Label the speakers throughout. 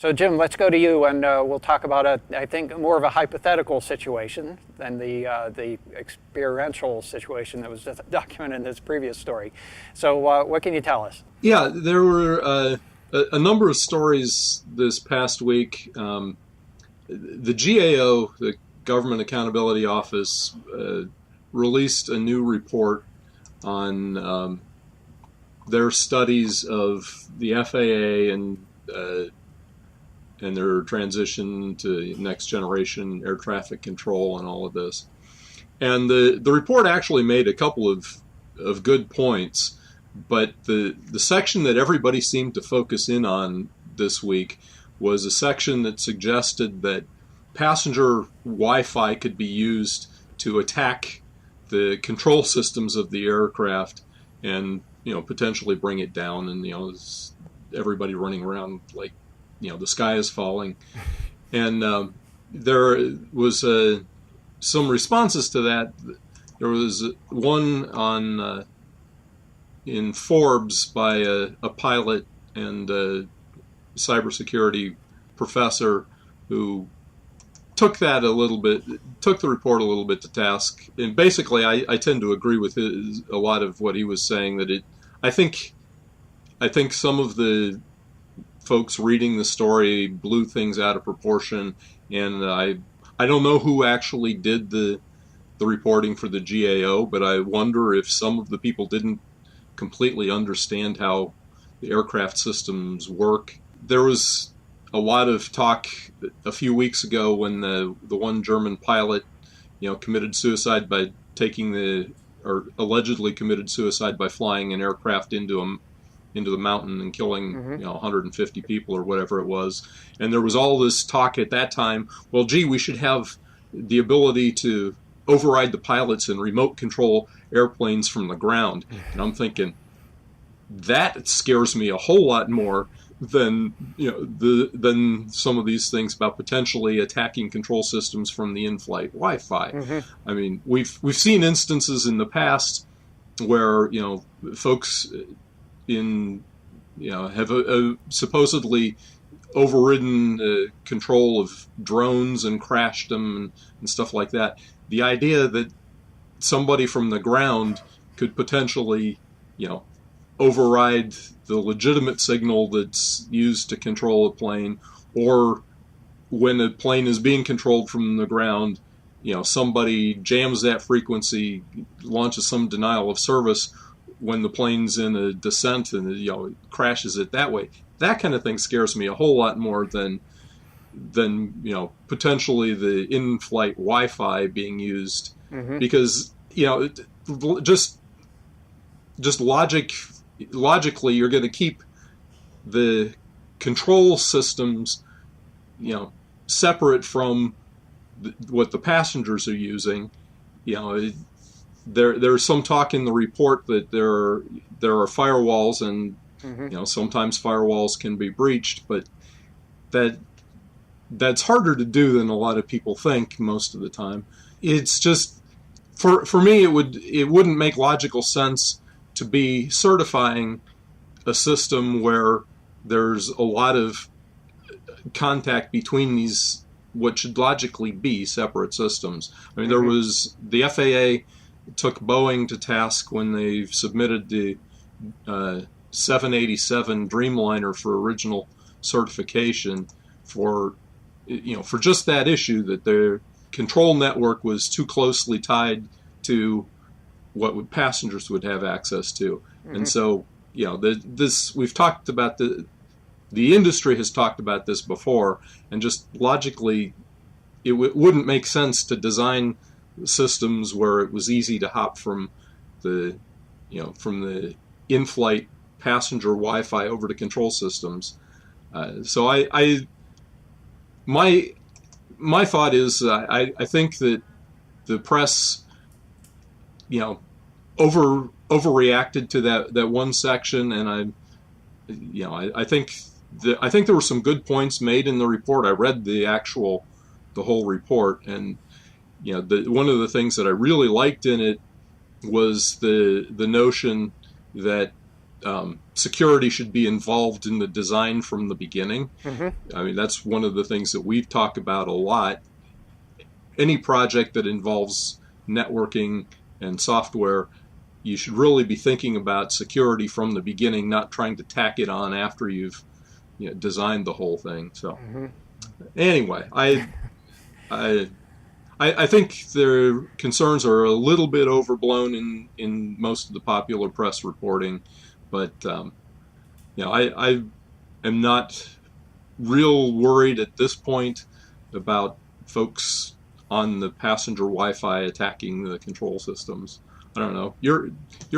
Speaker 1: So Jim, let's go to you, and we'll talk about I think more of a hypothetical situation than the experiential situation that was documented in this previous story. So what can you tell us?
Speaker 2: Yeah, there were a number of stories this past week. The GAO, the Government Accountability Office, released a new report on their studies of the FAA and their transition to next generation air traffic control and all of this. And the report actually made a couple of good points, but the section that everybody seemed to focus in on this week was a section that suggested that passenger Wi-Fi could be used to attack the control systems of the aircraft and potentially bring it down, and everybody running around like the sky is falling. And there was some responses to that. There was one on in Forbes by a pilot and a cybersecurity professor who took the report a little bit to task. And basically, I tend to agree with a lot of what he was saying. That I think some of the folks reading the story blew things out of proportion, and I don't know who actually did the reporting for the GAO, but I wonder if some of the people didn't completely understand how the aircraft systems work. There was a lot of talk a few weeks ago when the one German pilot committed suicide by or allegedly committed suicide by flying an aircraft into the mountain and killing 150 people or whatever it was. And there was all this talk at that time, well, gee, we should have the ability to override the pilots and remote control airplanes from the ground. And I'm thinking, that scares me a whole lot more than than some of these things about potentially attacking control systems from the in-flight Wi-Fi. I mean, we've seen instances in the past where folks have supposedly overridden control of drones and crashed them and stuff like that. The idea that somebody from the ground could potentially, override the legitimate signal that's used to control a plane, or when a plane is being controlled from the ground, somebody jams that frequency, launches some denial of service when the plane's in a descent and crashes it that way. That kind of thing scares me a whole lot more than potentially the in-flight Wi-Fi being used, because just logically you're going to keep the control systems separate from what the passengers are using. There's some talk in the report that there are firewalls, and sometimes firewalls can be breached, but that's harder to do than a lot of people think most of the time. It's just for me it wouldn't make logical sense to be certifying a system where there's a lot of contact between these what should logically be separate systems. I mean, there was the FAA took Boeing to task when they submitted the 787 Dreamliner for original certification for just that issue, that their control network was too closely tied to what passengers would have access to. And so we've talked about the industry has talked about this before, and just logically it wouldn't make sense to design systems where it was easy to hop from the in-flight passenger Wi-Fi over to control systems. So my thought is I think that the press overreacted to that one section, and I think there were some good points made in the report. I read the whole report, and one of the things that I really liked in it was the notion that security should be involved in the design from the beginning. I mean, that's one of the things that we've talked about a lot. Any project that involves networking and software, you should really be thinking about security from the beginning, not trying to tack it on after you've designed the whole thing. So anyway, I think their concerns are a little bit overblown in most of the popular press reporting, but I am not real worried at this point about folks on the passenger Wi-Fi attacking the control systems. I don't know. You're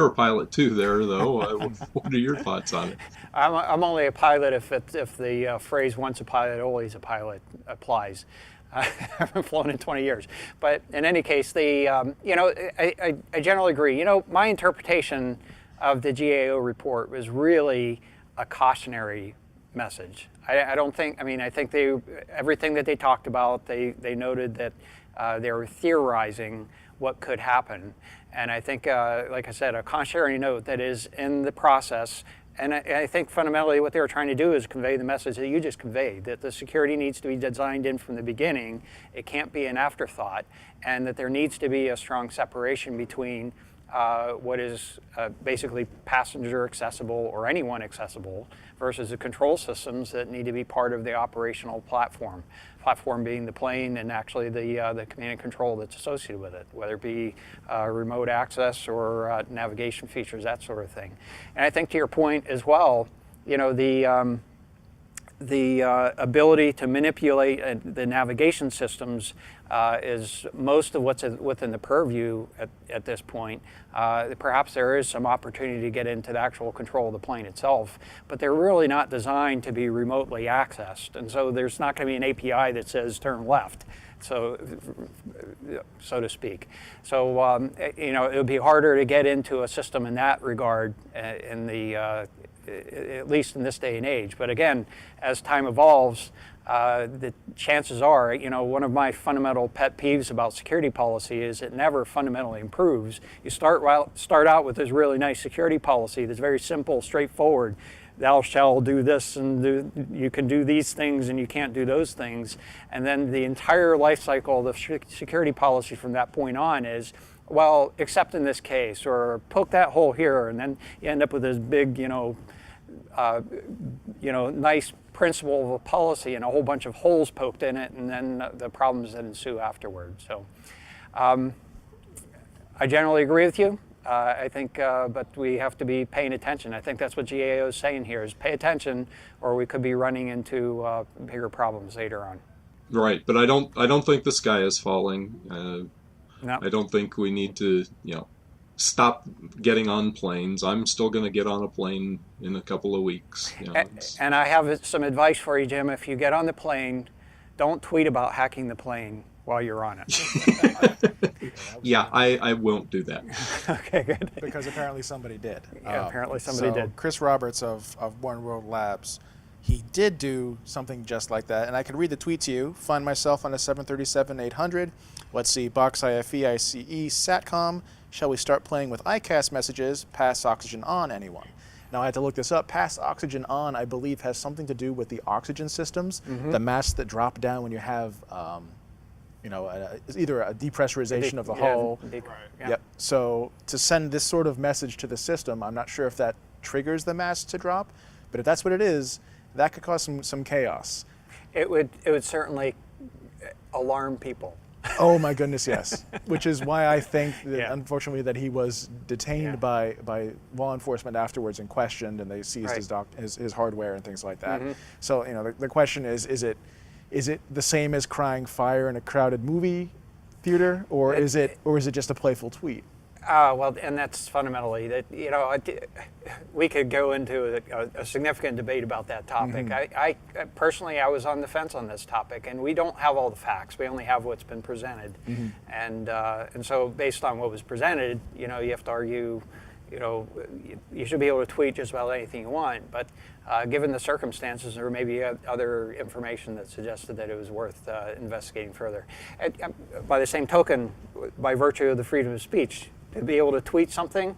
Speaker 2: a pilot too, there though. What are your thoughts on it?
Speaker 1: I'm only a pilot if the phrase "once a pilot, always a pilot" applies. I haven't flown in 20 years, but in any case, I generally agree. My interpretation of the GAO report was really a cautionary message. I don't think. I mean, I think everything that they talked about, they noted that they were theorizing what could happen, and I think, like I said, a cautionary note that is in the process. And I think fundamentally what they were trying to do is convey the message that you just conveyed, that the security needs to be designed in from the beginning. It can't be an afterthought, and that there needs to be a strong separation between what is basically passenger accessible or anyone accessible versus the control systems that need to be part of the operational platform. Platform being the plane and actually the command and control that's associated with it, whether it be remote access or navigation features, that sort of thing. And I think to your point as well, the ability to manipulate the navigation systems is most of what's within the purview at this point. Perhaps there is some opportunity to get into the actual control of the plane itself, but they're really not designed to be remotely accessed. And so there's not going to be an API that says turn left, so to speak. So it would be harder to get into a system in that regard at least in this day and age. But again, as time evolves, the chances are, one of my fundamental pet peeves about security policy is it never fundamentally improves. You start out with this really nice security policy that's very simple, straightforward. Thou shalt do this, and you can do these things, and you can't do those things. And then the entire life cycle of the security policy from that point on is, well, except in this case, or poke that hole here, and then you end up with this big, nice principle of a policy and a whole bunch of holes poked in it, and then the problems that ensue afterwards. So, I generally agree with you. I think, but we have to be paying attention. I think that's what GAO is saying here: is pay attention, or we could be running into bigger problems later on.
Speaker 2: Right, but I don't think the sky is falling.
Speaker 1: No.
Speaker 2: I don't think we need to, stop getting on planes. I'm still going to get on a plane in a couple of weeks.
Speaker 1: And I have some advice for you, Jim. If you get on the plane, don't tweet about hacking the plane while you're on it.
Speaker 2: Yeah, I won't do that.
Speaker 1: Okay, good.
Speaker 3: Because apparently somebody did.
Speaker 1: Yeah, apparently somebody did.
Speaker 3: Chris Roberts of One World Labs, he did do something just like that. And I can read the tweet to you. Find myself on a 737-800. Let's see, Box IFE, ICE, SATCOM. Shall we start playing with ICAS messages? Pass oxygen on, anyone? Now I had to look this up. Pass oxygen on, I believe, has something to do with the oxygen systems, the masks that drop down when you have, either a depressurization of the hull.
Speaker 1: Right. Yeah.
Speaker 3: Yep. So to send this sort of message to the system, I'm not sure if that triggers the mask to drop, but if that's what it is, that could cause some chaos.
Speaker 1: It would certainly alarm people.
Speaker 3: Oh my goodness, yes. Which is why I think that, unfortunately, that he was detained by law enforcement afterwards and questioned, and they seized his hardware and things like that. So the question is it the same as crying fire in a crowded movie theater, or is it just a playful tweet?
Speaker 1: Well, and that's fundamentally that. We could go into a significant debate about that topic. I personally, I was on the fence on this topic, and we don't have all the facts. We only have what's been presented, and so based on what was presented, you have to argue. You should be able to tweet just about anything you want, but given the circumstances, there may be other information that suggested that it was worth investigating further. By the same token, by virtue of the freedom of speech, to be able to tweet something,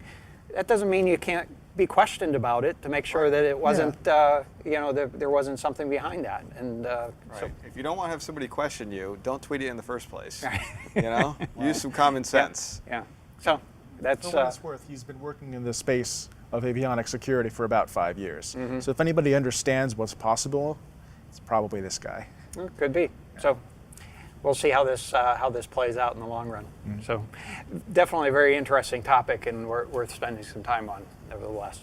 Speaker 1: that doesn't mean you can't be questioned about it to make sure that it wasn't, you know, there wasn't something behind that. And
Speaker 4: Right.
Speaker 1: so,
Speaker 4: If you don't want to have somebody question you, don't tweet it in the first place. You know, use some common sense.
Speaker 1: yeah. So that's
Speaker 3: For what it's worth, he's been working in the space of avionics security for about 5 years. So if anybody understands what's possible, it's probably this guy.
Speaker 1: could be. So we'll see how this plays out in the long run. So definitely a very interesting topic and worth spending some time on, nevertheless.